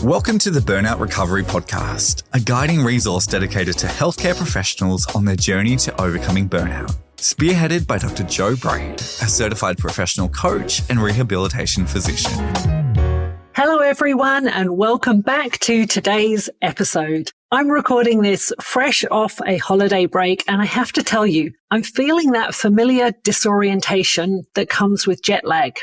Welcome to the Burnout Recovery Podcast, a guiding resource dedicated to healthcare professionals on their journey to overcoming burnout. Spearheaded by Dr. Jo Braid, a certified professional coach and rehabilitation physician. Hello, everyone, and welcome back to today's episode. I'm recording this fresh off a holiday break, and I have to tell you, I'm feeling that familiar disorientation that comes with jet lag.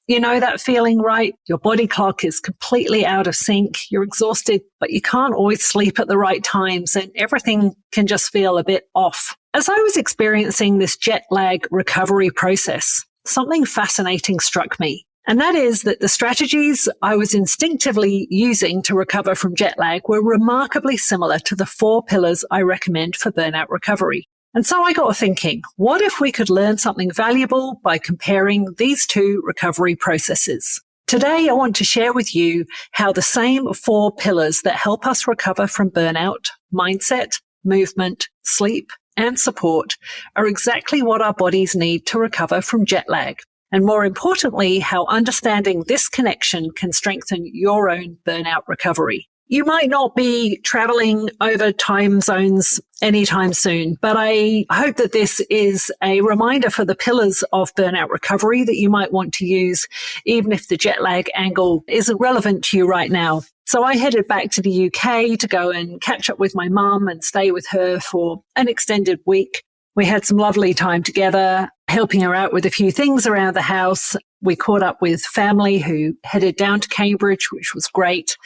You know that feeling, right? Your body clock is completely out of sync. You're exhausted, but you can't always sleep at the right times, and everything can just feel a bit off. As I was experiencing this jet lag recovery process, something fascinating struck me. And that is that the strategies I was instinctively using to recover from jet lag were remarkably similar to the 4 pillars I recommend for burnout recovery. And so I got thinking, what if we could learn something valuable by comparing these 2 recovery processes? Today, I want to share with you how the same 4 pillars that help us recover from burnout, mindset, movement, sleep, and support are exactly what our bodies need to recover from jet lag. And more importantly, how understanding this connection can strengthen your own burnout recovery. You might not be traveling over time zones anytime soon, but I hope that this is a reminder for the pillars of burnout recovery that you might want to use, even if the jet lag angle isn't relevant to you right now. So I headed back to the UK to go and catch up with my mum and stay with her for an extended week. We had some lovely time together, helping her out with a few things around the house. We caught up with family who headed down to Cambridge, which was great,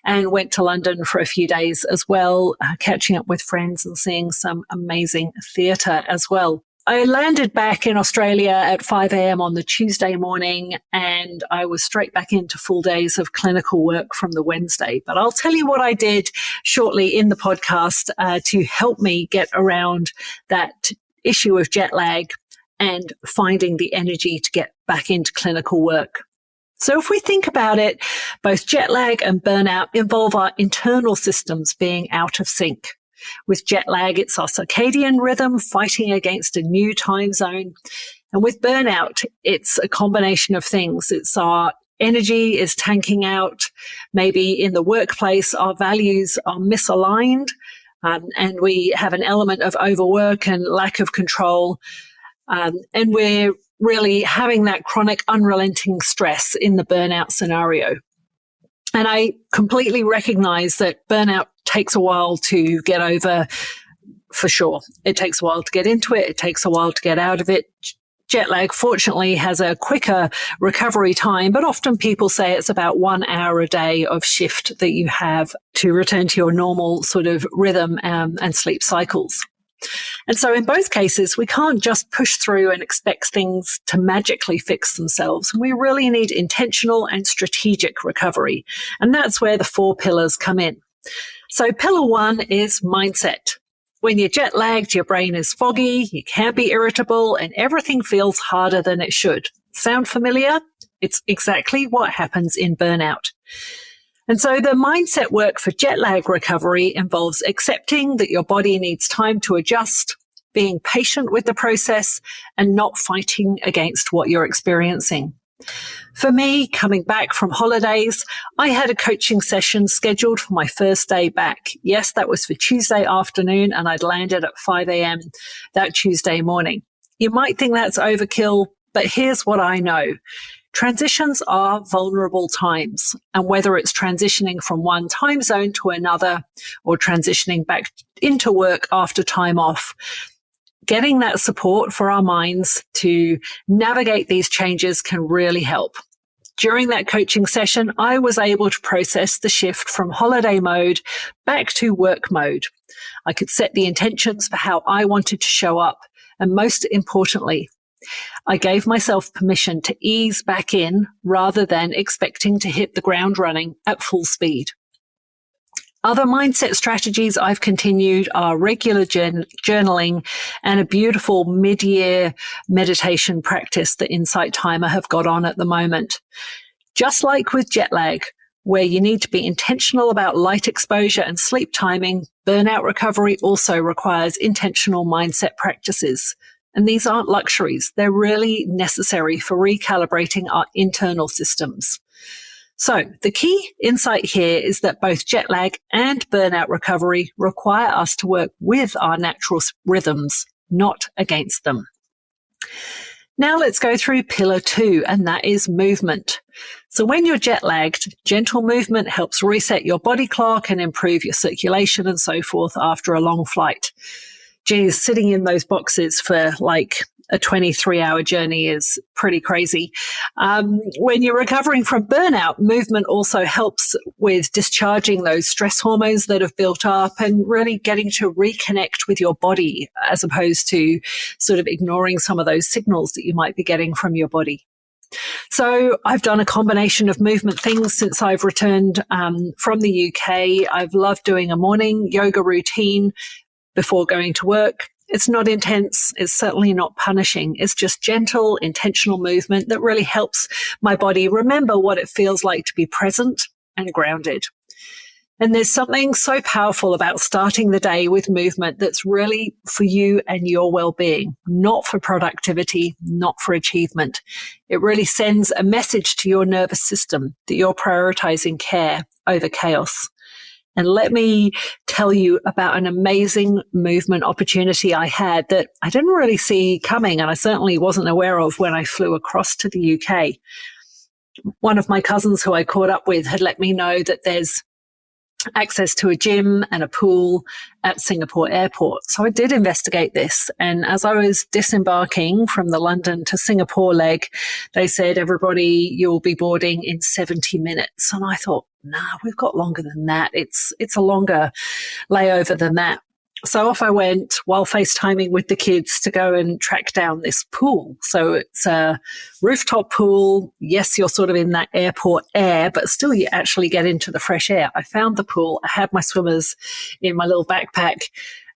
and went to London for a few days as well, catching up with friends and seeing some amazing theatre as well. I landed back in Australia at 5 a.m. on the Tuesday morning, and I was straight back into full days of clinical work from the Wednesday. But I'll tell you what I did shortly in the podcast to help me get around that issue of jet lag and finding the energy to get back into clinical work. So if we think about it, both jet lag and burnout involve our internal systems being out of sync. With jet lag, it's our circadian rhythm fighting against a new time zone. And with burnout, it's a combination of things. It's our energy is tanking out. Maybe in the workplace, our values are misaligned, and we have an element of overwork and lack of control. And we're really having that chronic, unrelenting stress in the burnout scenario. And I completely recognize that burnout takes a while to get over, for sure. It takes a while to get into it. It takes a while to get out of it. Jet lag, fortunately, has a quicker recovery time, but often people say it's about 1 hour a day of shift that you have to return to your normal sort of rhythm and sleep cycles. And so in both cases, we can't just push through and expect things to magically fix themselves. We really need intentional and strategic recovery. And that's where the 4 pillars come in. So pillar 1 is mindset. When you're jet lagged, your brain is foggy, you can be irritable, and everything feels harder than it should. Sound familiar? It's exactly what happens in burnout. And so the mindset work for jet lag recovery involves accepting that your body needs time to adjust, being patient with the process, and not fighting against what you're experiencing. For me, coming back from holidays, I had a coaching session scheduled for my first day back. Yes, that was for Tuesday afternoon, and I'd landed at 5 a.m. that Tuesday morning. You might think that's overkill, but here's what I know. Transitions are vulnerable times, and whether it's transitioning from one time zone to another or transitioning back into work after time off, getting that support for our minds to navigate these changes can really help. During that coaching session, I was able to process the shift from holiday mode back to work mode. I could set the intentions for how I wanted to show up, and most importantly, I gave myself permission to ease back in rather than expecting to hit the ground running at full speed. Other mindset strategies I've continued are regular journaling and a beautiful mid-year meditation practice that Insight Timer have got on at the moment. Just like with jet lag, where you need to be intentional about light exposure and sleep timing, burnout recovery also requires intentional mindset practices. And these aren't luxuries. They're really necessary for recalibrating our internal systems. So the key insight here is that both jet lag and burnout recovery require us to work with our natural rhythms, not against them. Now let's go through pillar 2, and that is movement. So when you're jet lagged, gentle movement helps reset your body clock and improve your circulation and so forth after a long flight. Geez, sitting in those boxes for like a 23-hour journey is pretty crazy. When you're recovering from burnout, movement also helps with discharging those stress hormones that have built up and really getting to reconnect with your body as opposed to sort of ignoring some of those signals that you might be getting from your body. So I've done a combination of movement things since I've returned from the UK. I've loved doing a morning yoga routine before going to work. It's not intense. It's certainly not punishing. It's just gentle, intentional movement that really helps my body remember what it feels like to be present and grounded. And there's something so powerful about starting the day with movement that's really for you and your well-being, not for productivity, not for achievement. It really sends a message to your nervous system that you're prioritizing care over chaos. And let me tell you about an amazing movement opportunity I had that I didn't really see coming, and I certainly wasn't aware of when I flew across to the UK. One of my cousins who I caught up with had let me know that there's access to a gym and a pool at Singapore airport. So I did investigate this. And as I was disembarking from the London to Singapore leg, they said, everybody, you'll be boarding in 70 minutes. And I thought, nah, we've got longer than that. It's a longer layover than that. So off I went while FaceTiming with the kids to go and track down this pool. So it's a rooftop pool. Yes, you're sort of in that airport air, but still you actually get into the fresh air. I found the pool. I had my swimmers in my little backpack,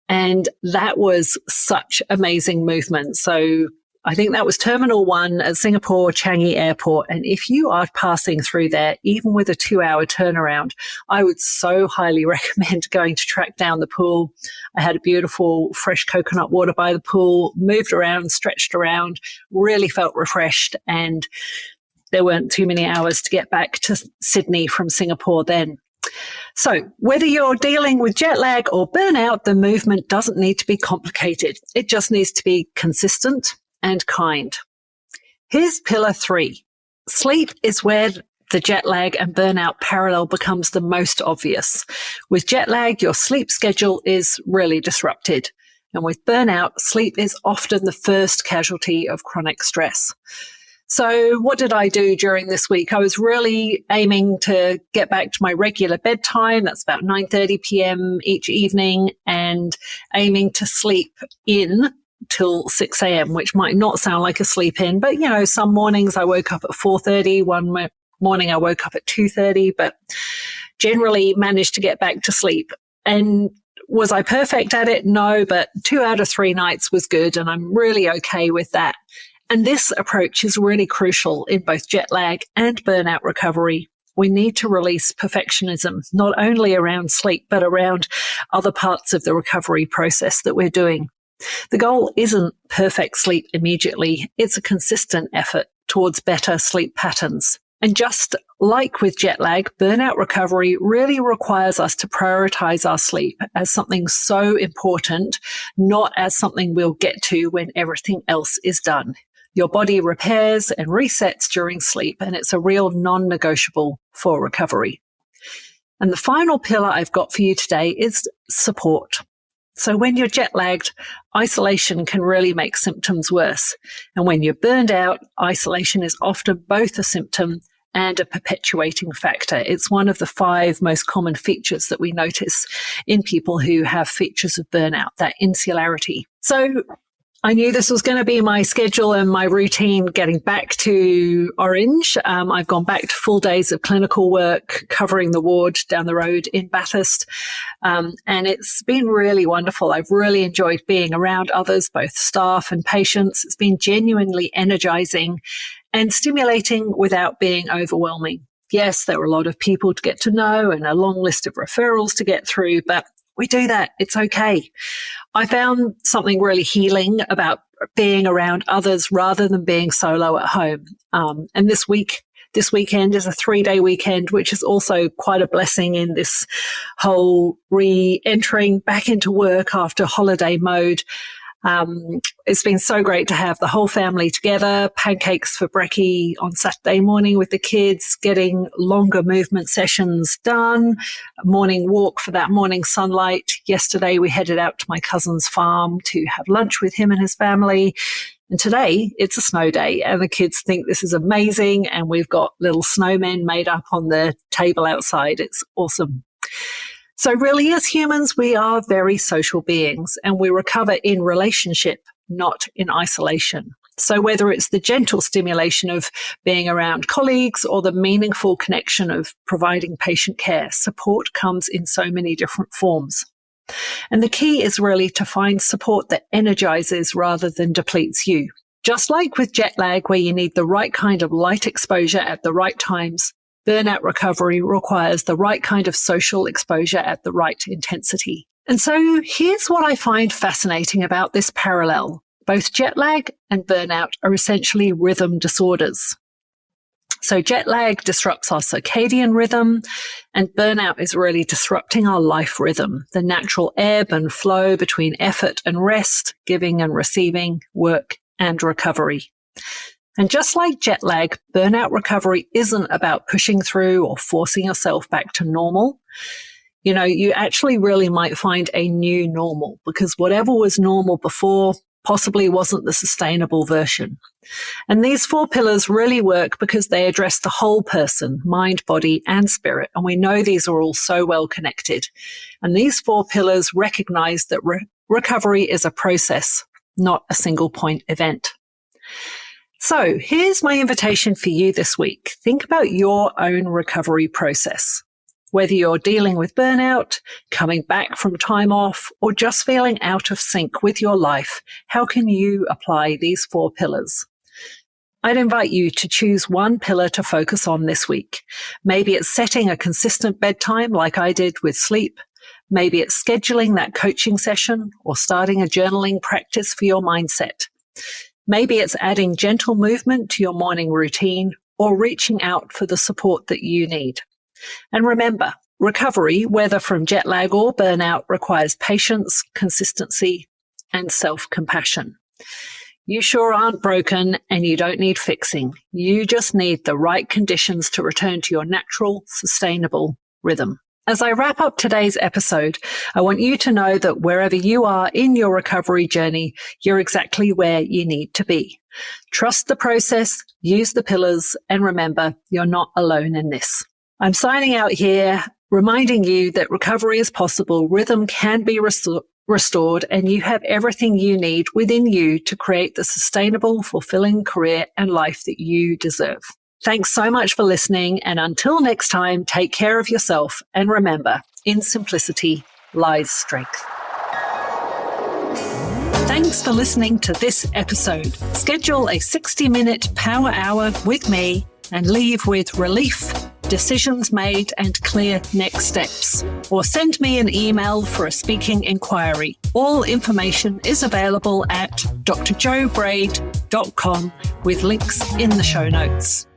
and that was such amazing movement. So I think that was Terminal 1 at Singapore Changi Airport. And if you are passing through there, even with a 2-hour turnaround, I would so highly recommend going to track down the pool. I had a beautiful fresh coconut water by the pool, moved around, stretched around, really felt refreshed. And there weren't too many hours to get back to Sydney from Singapore then. So whether you're dealing with jet lag or burnout, the movement doesn't need to be complicated. It just needs to be consistent and kind. Here's pillar 3. Sleep is where the jet lag and burnout parallel becomes the most obvious. With jet lag, your sleep schedule is really disrupted. And with burnout, sleep is often the first casualty of chronic stress. So what did I do during this week? I was really aiming to get back to my regular bedtime. That's about 9:30 p.m. each evening, and aiming to sleep in till 6 a.m., which might not sound like a sleep in, but some mornings I woke up at 4:30. One morning I woke up at 2:30, but generally managed to get back to sleep. And was I perfect at it? No, but 2 out of 3 nights was good, and I'm really okay with that. And this approach is really crucial in both jet lag and burnout recovery. We need to release perfectionism, not only around sleep, but around other parts of the recovery process that we're doing. The goal isn't perfect sleep immediately. It's a consistent effort towards better sleep patterns. And just like with jet lag, burnout recovery really requires us to prioritize our sleep as something so important, not as something we'll get to when everything else is done. Your body repairs and resets during sleep, and it's a real non-negotiable for recovery. And the final pillar I've got for you today is support. So when you're jet lagged, isolation can really make symptoms worse. And when you're burned out, isolation is often both a symptom and a perpetuating factor. It's one of the 5 most common features that we notice in people who have features of burnout, that insularity. So I knew this was going to be my schedule and my routine getting back to Orange. I've gone back to full days of clinical work, covering the ward down the road in Bathurst. And it's been really wonderful. I've really enjoyed being around others, both staff and patients. It's been genuinely energizing and stimulating without being overwhelming. Yes, there were a lot of people to get to know and a long list of referrals to get through, but we do that. It's okay. I found something really healing about being around others rather than being solo at home. And this week This weekend is a 3-day weekend, which is also quite a blessing in this whole re-entering back into work after holiday mode. It's been so great to have the whole family together, pancakes for brekkie on Saturday morning with the kids, getting longer movement sessions done, a morning walk for that morning sunlight. Yesterday, we headed out to my cousin's farm to have lunch with him and his family. And today, it's a snow day, and the kids think this is amazing, and we've got little snowmen made up on the table outside. It's awesome. So really, as humans, we are very social beings, and we recover in relationship, not in isolation. So whether it's the gentle stimulation of being around colleagues or the meaningful connection of providing patient care, support comes in so many different forms. And the key is really to find support that energizes rather than depletes you. Just like with jet lag, where you need the right kind of light exposure at the right times, burnout recovery requires the right kind of social exposure at the right intensity. And so here's what I find fascinating about this parallel. Both jet lag and burnout are essentially rhythm disorders. So jet lag disrupts our circadian rhythm, and burnout is really disrupting our life rhythm, the natural ebb and flow between effort and rest, giving and receiving, work and recovery. And just like jet lag, burnout recovery isn't about pushing through or forcing yourself back to normal. You know, you actually really might find a new normal, because whatever was normal before possibly wasn't the sustainable version. And these 4 pillars really work because they address the whole person, mind, body, and spirit. And we know these are all so well connected. And these 4 pillars recognize that recovery is a process, not a single point event. So here's my invitation for you this week. Think about your own recovery process. Whether you're dealing with burnout, coming back from time off, or just feeling out of sync with your life, how can you apply these 4 pillars? I'd invite you to choose one pillar to focus on this week. Maybe it's setting a consistent bedtime like I did with sleep. Maybe it's scheduling that coaching session or starting a journaling practice for your mindset. Maybe it's adding gentle movement to your morning routine or reaching out for the support that you need. And remember, recovery, whether from jet lag or burnout, requires patience, consistency, and self-compassion. You sure aren't broken, and you don't need fixing. You just need the right conditions to return to your natural, sustainable rhythm. As I wrap up today's episode, I want you to know that wherever you are in your recovery journey, you're exactly where you need to be. Trust the process, use the pillars, and remember, you're not alone in this. I'm signing out here, reminding you that recovery is possible, rhythm can be restored, and you have everything you need within you to create the sustainable, fulfilling career and life that you deserve. Thanks so much for listening, and until next time, take care of yourself, and remember, in simplicity lies strength. Thanks for listening to this episode. Schedule a 60-minute power hour with me and leave with relief, decisions made, and clear next steps. Or send me an email for a speaking inquiry. All information is available at drjobraid.com with links in the show notes.